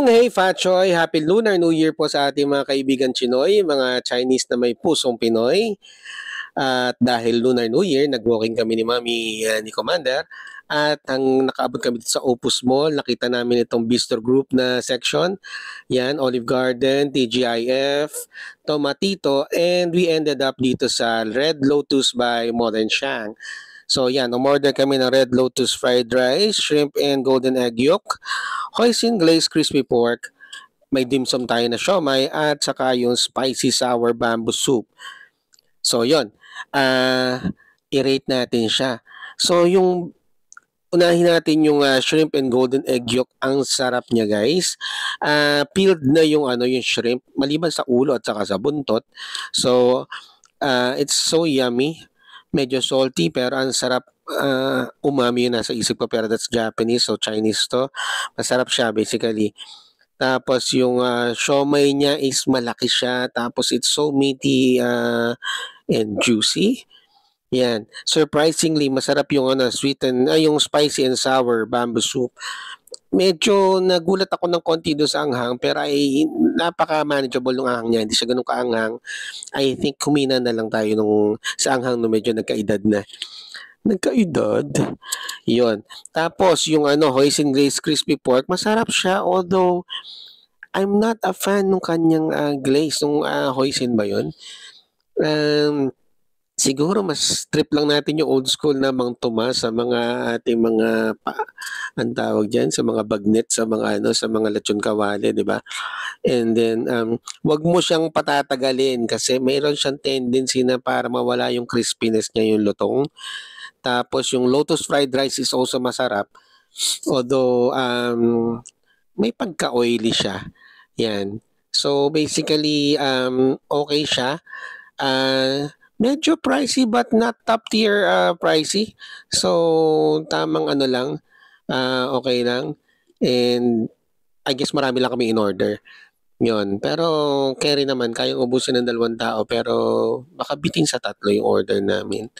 Hong Hei Fachoy, Happy Lunar New Year po sa ating mga kaibigan Chinoy, mga Chinese na may pusong Pinoy. At dahil Lunar New Year, nag-walking kami ni Mami ni Commander. At ang nakaabot kami dito sa Opus Mall, nakita namin itong Bistro Group na section. Yan, Olive Garden, TGIF, Tomatito, and we ended up dito sa Red Lotus by Modern Shang. So yan, umorder kami ng Red Lotus fried rice, shrimp and golden egg yolk, hoisin glazed crispy pork, may dim sum tayo na siomai at saka yung spicy sour bamboo soup. So yon, i-rate natin siya. So yung unahin natin yung shrimp and golden egg yolk. Ang sarap niya, guys. Peeled na yung yung shrimp maliban sa ulo at saka sa buntot. So it's so yummy. Medyo salty pero ang sarap. Umami yun nasa isip ko pero that's Japanese, so Chinese to. Masarap siya basically. Tapos yung siomai niya is malaki siya. Tapos it's so meaty and juicy. Yan. Surprisingly, masarap yung sweet and yung spicy and sour bamboo soup. Medyo nagulat ako ng konti doon sa anghang pero ay napaka-manageable ng anghang niya. Hindi siya ganun kaanghang. I think kumina na lang tayo nung sa anghang no medyo nagkaedad na. Nagkaedad. Yun. Tapos yung hoisin glazed crispy pork, masarap siya although I'm not a fan nung kanyang glaze nung hoisin ba yun? Siguro mas trip lang natin yung old school na Mang Tomas sa mga ating mga ang tawag diyan sa mga bagnet sa mga sa mga lechon kawali, 'di ba? And then wag mo siyang patatagalin kasi mayroon siyang tendency na para mawala yung crispiness niya yung lutong. Tapos yung lotus fried rice is also masarap. Although may pagka-oily siya. Yan. So basically okay siya. Medyo pricey but not top tier pricey. So tamang lang, okay lang. And I guess marami lang kami in order. Yun. Pero carry naman, kayang ubusin ng 2 tao pero baka bitin sa 3 yung order namin.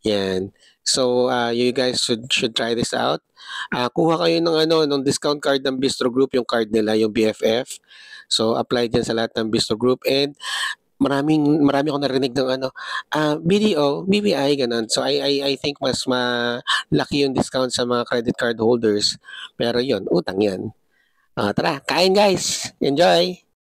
Yan. So you guys should try this out. Kuha kayo ng discount card ng Bistro Group, yung card nila, yung BFF. So apply din sa lahat ng Bistro Group and marami akong narinig ng BDO, BPI, ganun. So I think mas malaki yung discount sa mga credit card holders. Pero yun, utang yan. Tara, kain guys! Enjoy!